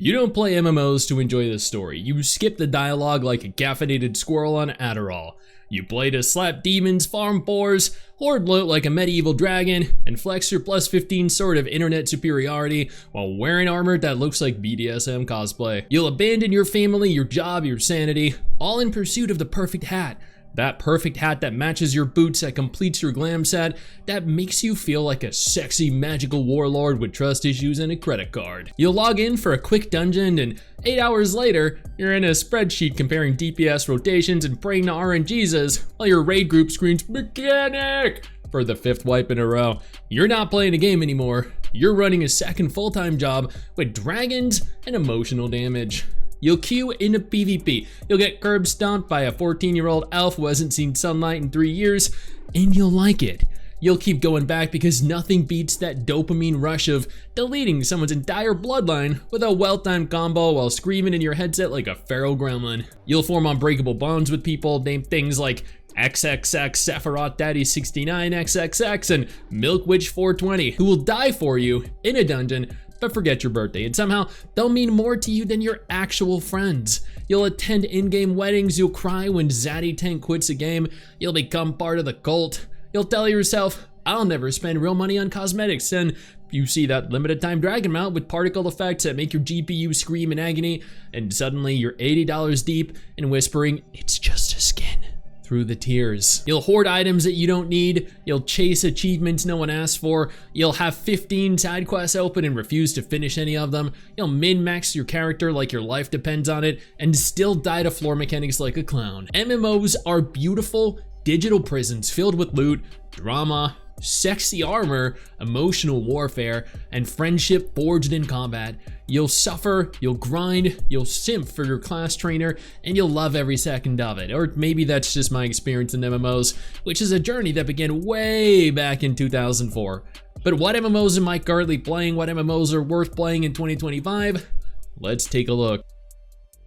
You don't play MMOs to enjoy the story. You skip the dialogue like a caffeinated squirrel on Adderall. You play to slap demons, farm boars, hoard loot like a medieval dragon, and flex your plus 15 sword of internet superiority while wearing armor that looks like BDSM cosplay. You'll abandon your family, your job, your sanity, all in pursuit of the perfect hat. That perfect hat that matches your boots, that completes your glam set, that makes you feel like a sexy magical warlord with trust issues and a credit card. You'll log in for a quick dungeon and 8 hours later, you're in a spreadsheet comparing DPS rotations and praying to RNGesus while your raid group screams mechanic for the 5th wipe in a row. You're not playing a game anymore. You're running a second full-time job with dragons and emotional damage. You'll queue into PvP. You'll get curb stomped by a 14-year-old elf who hasn't seen sunlight in 3 years, and you'll like it. You'll keep going back because nothing beats that dopamine rush of deleting someone's entire bloodline with a well-timed combo while screaming in your headset like a feral gremlin. You'll form unbreakable bonds with people named things like XXX Sephiroth Daddy 69 XXX and Milk Witch 420 who will die for you in a dungeon but forget your birthday, and somehow they'll mean more to you than your actual friends. You'll attend in-game weddings, you'll cry when Zaddy Tank quits a game, you'll become part of the cult. You'll tell yourself, I'll never spend real money on cosmetics, and you see that limited time dragon mount with particle effects that make your GPU scream in agony, and suddenly you're $80 deep and whispering, it's just a skin. Through the tears. You'll hoard items that you don't need, you'll chase achievements no one asked for, you'll have 15 side quests open and refuse to finish any of them, you'll min-max your character like your life depends on it, and still die to floor mechanics like a clown. MMOs are beautiful digital prisons filled with loot, drama, sexy armor, emotional warfare, and friendship forged in combat. You'll suffer, you'll grind, you'll simp for your class trainer, and you'll love every second of it. Or maybe that's just my experience in MMOs, which is a journey that began way back in 2004. But what MMOs am I currently playing? What MMOs are worth playing in 2025? Let's take a look.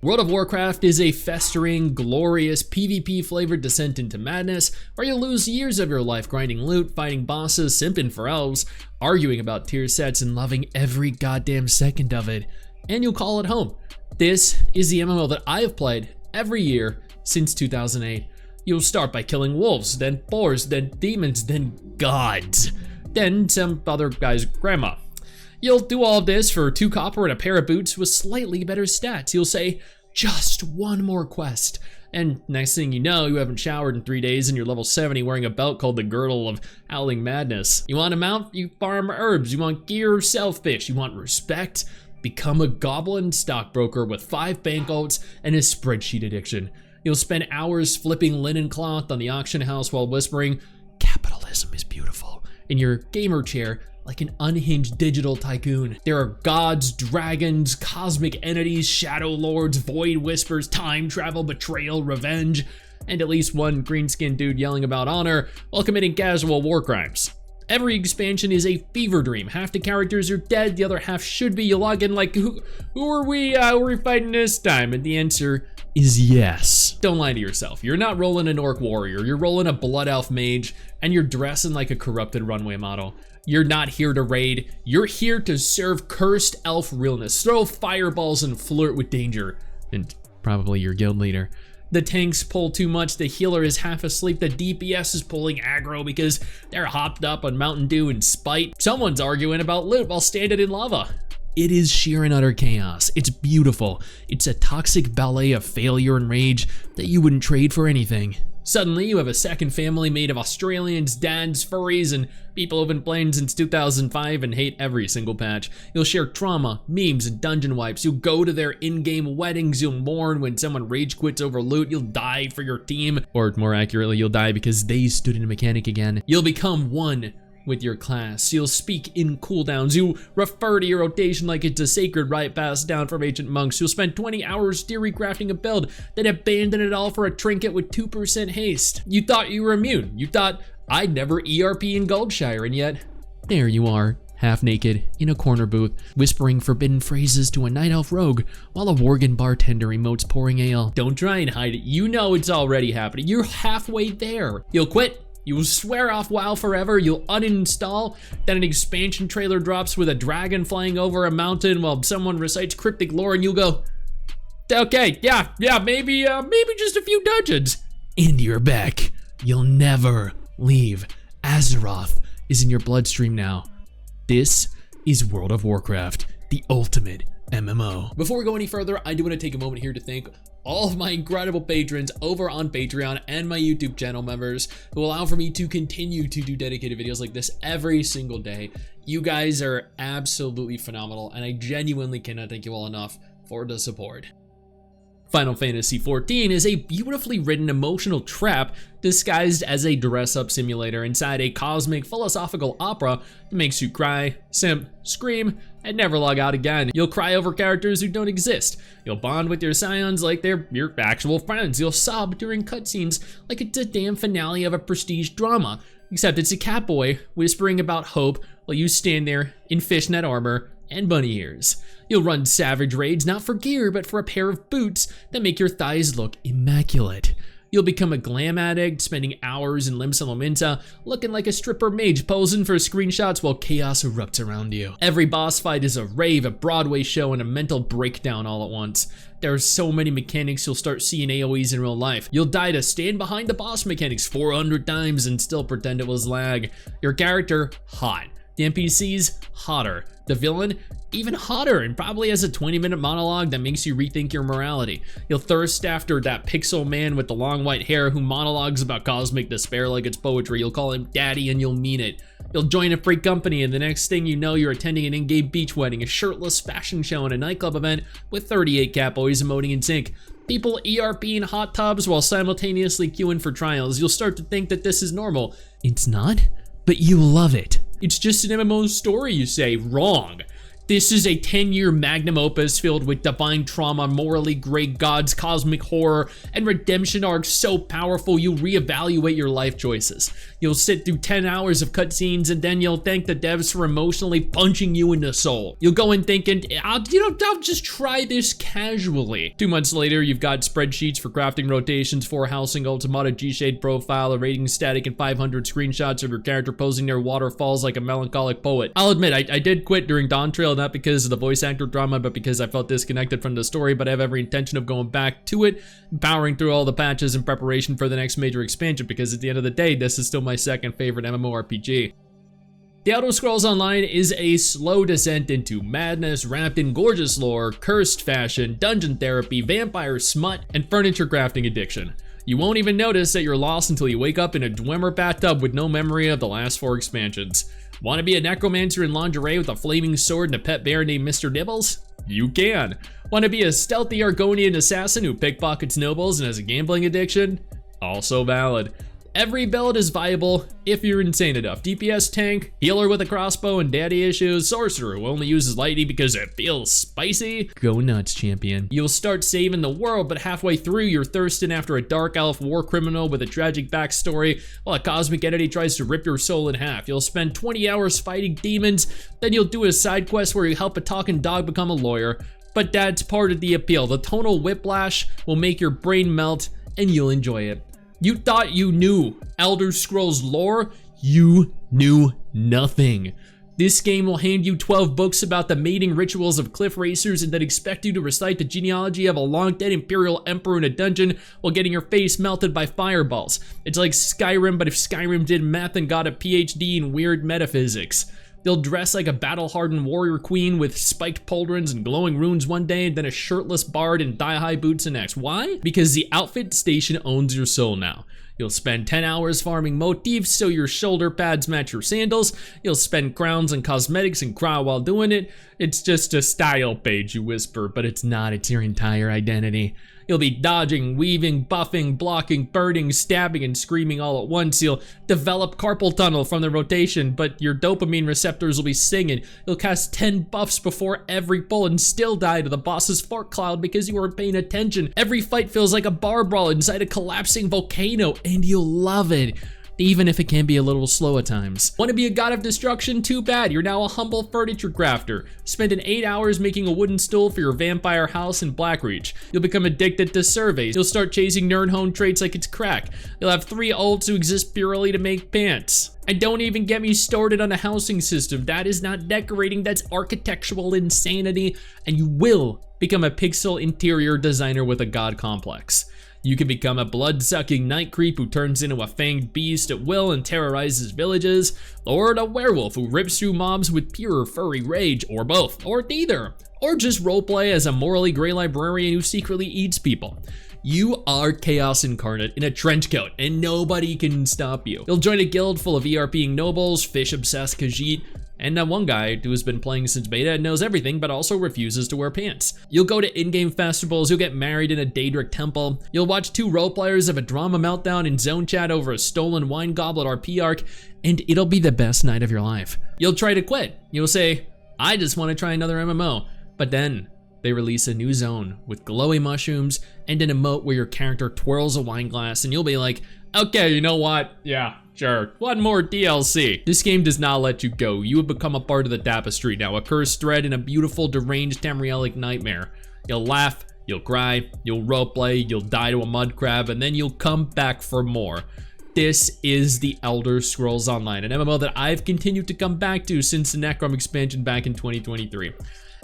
World of Warcraft is a festering, glorious, PvP-flavored descent into madness where you lose years of your life grinding loot, fighting bosses, simping for elves, arguing about tier sets, and loving every goddamn second of it. And you'll call it home. This is the MMO that I have played every year since 2008. You'll start by killing wolves, then boars, then demons, then gods, then some other guy's grandma. You'll do all of this for 2 copper and a pair of boots with slightly better stats. You'll say, just one more quest. And next thing you know, you haven't showered in 3 days and you're level 70 wearing a belt called the Girdle of Howling Madness. You want a mount? You farm herbs. You want gear? Sell fish. You want respect? Become a goblin stockbroker with 5 bank alts and a spreadsheet addiction. You'll spend hours flipping linen cloth on the auction house while whispering, capitalism is beautiful, in your gamer chair like an unhinged digital tycoon. There are gods, dragons, cosmic entities, shadow lords, void whispers, time travel, betrayal, revenge, and at least one green-skinned dude yelling about honor while committing casual war crimes. Every expansion is a fever dream. Half the characters are dead, the other half should be. You log in like, who are we fighting this time? And the answer is yes. Don't lie to yourself. You're not rolling an orc warrior, you're rolling a blood elf mage, and you're dressing like a corrupted runway model. You're not here to raid, you're here to serve cursed elf realness, throw fireballs and flirt with danger, and probably your guild leader. The tanks pull too much, the healer is half asleep, the DPS is pulling aggro because they're hopped up on Mountain Dew and spite. Someone's arguing about loot while standing in lava. It is sheer and utter chaos. It's beautiful. It's a toxic ballet of failure and rage that you wouldn't trade for anything. Suddenly, you have a second family made of Australians, dads, furries, and people who've been playing since 2005 and hate every single patch. You'll share trauma, memes, and dungeon wipes. You'll go to their in-game weddings. You'll mourn when someone rage quits over loot. You'll die for your team. Or more accurately, you'll die because they stood in a mechanic again. You'll become one with your class. You'll speak in cooldowns. You refer to your rotation like it's a sacred rite passed down from ancient monks. You'll spend 20 hours theory crafting a build, then abandon it all for a trinket with 2% haste. You thought you were immune. You thought, I'd never ERP in Goldshire, and yet, there you are, half naked, in a corner booth, whispering forbidden phrases to a night elf rogue while a Worgen bartender emotes pouring ale. Don't try and hide it. You know it's already happening. You're halfway there. You'll quit, You'll swear off WoW forever, you'll uninstall, then an expansion trailer drops with a dragon flying over a mountain while someone recites cryptic lore and you'll go, okay, yeah, maybe just a few dungeons. And you're back. You'll never leave. Azeroth is in your bloodstream now. This is World of Warcraft, the ultimate MMO. Before we go any further, I do want to take a moment here to thank all of my incredible patrons over on Patreon and my YouTube channel members who allow for me to continue to do dedicated videos like this every single day. You guys are absolutely phenomenal, and I genuinely cannot thank you all enough for the support. Final Fantasy XIV is a beautifully written emotional trap disguised as a dress-up simulator inside a cosmic philosophical opera that makes you cry, simp, scream, and never log out again. You'll cry over characters who don't exist. You'll bond with your scions like they're your actual friends. You'll sob during cutscenes like it's a damn finale of a prestige drama, except it's a catboy whispering about hope while you stand there in fishnet armor and bunny ears. You'll run savage raids not for gear but for a pair of boots that make your thighs look immaculate. You'll become a glam addict, spending hours in Limsa Lominsa, looking like a stripper mage posing for screenshots while chaos erupts around you. Every boss fight is a rave, a Broadway show, and a mental breakdown all at once. There are so many mechanics you'll start seeing AoEs in real life. You'll die to stand behind the boss mechanics 400 times and still pretend it was lag. Your character, hot. The NPCs, hotter. The villain, even hotter, and probably has a 20-minute monologue that makes you rethink your morality. You'll thirst after that pixel man with the long white hair who monologues about cosmic despair like it's poetry. You'll call him daddy and you'll mean it. You'll join a free company and the next thing you know, you're attending an in-game beach wedding, a shirtless fashion show, and a nightclub event with 38 catboys emoting in sync. People ERP in hot tubs while simultaneously queuing for trials. You'll start to think that this is normal. It's not, but you love it. It's just an MMO story, you say. Wrong. This is a 10-year magnum opus filled with divine trauma, morally gray gods, cosmic horror, and redemption arcs so powerful you'll reevaluate your life choices. You'll sit through 10 hours of cutscenes and then you'll thank the devs for emotionally punching you in the soul. You'll go in thinking, I'll just try this casually. 2 months later, you've got spreadsheets for crafting rotations, 4 housing ultimata, G-shade profile, a rating static, and 500 screenshots of your character posing near waterfalls like a melancholic poet. I'll admit, I did quit during Dawn Trail, not because of the voice actor drama, but because I felt disconnected from the story, but I have every intention of going back to it, powering through all the patches in preparation for the next major expansion, because at the end of the day, this is still my second favorite MMORPG. The Elder Scrolls Online is a slow descent into madness wrapped in gorgeous lore, cursed fashion, dungeon therapy, vampire smut, and furniture crafting addiction. You won't even notice that you're lost until you wake up in a Dwemer bathtub with no memory of the last 4 expansions. Want to be a necromancer in lingerie with a flaming sword and a pet bear named Mr. Nibbles? You can. Want to be a stealthy Argonian assassin who pickpockets nobles and has a gambling addiction? Also valid. Every build is viable if you're insane enough. DPS tank, healer with a crossbow and daddy issues, sorcerer who only uses lightning because it feels spicy. Go nuts, champion. You'll start saving the world, but halfway through you're thirsting after a dark elf war criminal with a tragic backstory while a cosmic entity tries to rip your soul in half. You'll spend 20 hours fighting demons, then you'll do a side quest where you help a talking dog become a lawyer. But that's part of the appeal. The tonal whiplash will make your brain melt and you'll enjoy it. You thought you knew Elder Scrolls lore? You knew nothing. This game will hand you 12 books about the mating rituals of cliff racers and then expect you to recite the genealogy of a long-dead Imperial Emperor in a dungeon while getting your face melted by fireballs. It's like Skyrim, but if Skyrim did math and got a PhD in weird metaphysics. They'll dress like a battle-hardened warrior queen with spiked pauldrons and glowing runes one day and then a shirtless bard in thigh-high boots the next. Why? Because the outfit station owns your soul now. You'll spend 10 hours farming motifs so your shoulder pads match your sandals. You'll spend crowns and cosmetics and cry while doing it. It's just a style page, you whisper, but it's not. It's your entire identity. You'll be dodging, weaving, buffing, blocking, birding, stabbing, and screaming all at once. You'll develop carpal tunnel from the rotation, but your dopamine receptors will be singing. You'll cast 10 buffs before every pull and still die to the boss's fart cloud because you weren't paying attention. Every fight feels like a bar brawl inside a collapsing volcano, and you'll love it. even if it can be a little slow at times. Want to be a god of destruction? Too bad, you're now a humble furniture crafter, spending 8 hours making a wooden stool for your vampire house in Blackreach. You'll become addicted to surveys, you'll start chasing nerd-home traits like it's crack. You'll have 3 ults who exist purely to make pants. And don't even get me started on the housing system. That is not decorating, that's architectural insanity, and you will become a pixel interior designer with a god complex. You can become a blood-sucking night creep who turns into a fanged beast at will and terrorizes villages, or a werewolf who rips through mobs with pure furry rage, or both, or neither, or just roleplay as a morally gray librarian who secretly eats people. You are chaos incarnate in a trench coat, and nobody can stop you. You'll join a guild full of ERPing nobles, fish-obsessed Khajiit, and that one guy who has been playing since beta and knows everything but also refuses to wear pants. You'll go to in-game festivals, you'll get married in a Daedric temple, you'll watch 2 roleplayers have a drama meltdown in zone chat over a stolen wine goblet RP arc, and it'll be the best night of your life. You'll try to quit. You'll say, I just want to try another MMO, but then they release a new zone with glowy mushrooms and an emote where your character twirls a wine glass, and you'll be like, okay, you know what? Yeah, sure. One more DLC. This game does not let you go. You have become a part of the tapestry now, a cursed thread in a beautiful, deranged Tamrielic nightmare. You'll laugh, you'll cry, you'll roleplay, you'll die to a mud crab, and then you'll come back for more. This is the Elder Scrolls Online, an MMO that I've continued to come back to since the Necrom expansion back in 2023.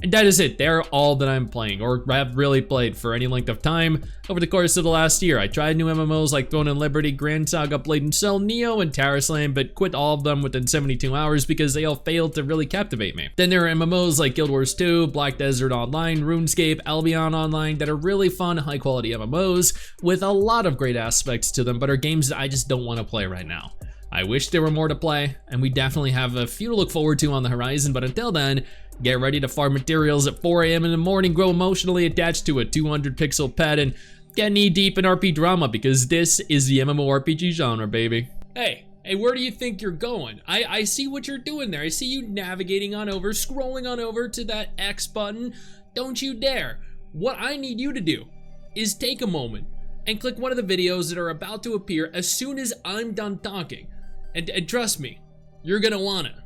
And that is it. They're all that I'm playing, or have really played for any length of time over the course of the last year. I tried new MMOs like Throne and Liberty, Grand Saga, Blade and Soul, Neo, and Terraslam, but quit all of them within 72 hours because they all failed to really captivate me. Then there are MMOs like Guild Wars 2, Black Desert Online, RuneScape, Albion Online that are really fun, high quality MMOs with a lot of great aspects to them, but are games that I just don't want to play right now. I wish there were more to play, and we definitely have a few to look forward to on the horizon, but until then, get ready to farm materials at 4 AM in the morning, grow emotionally attached to a 200 pixel pet, and get knee deep in RP drama because this is the MMORPG genre, baby. Hey, where do you think you're going? I see what you're doing there. I see you navigating on over, scrolling on over to that X button. Don't you dare. What I need you to do is take a moment and click one of the videos that are about to appear as soon as I'm done talking. And trust me, you're gonna wanna.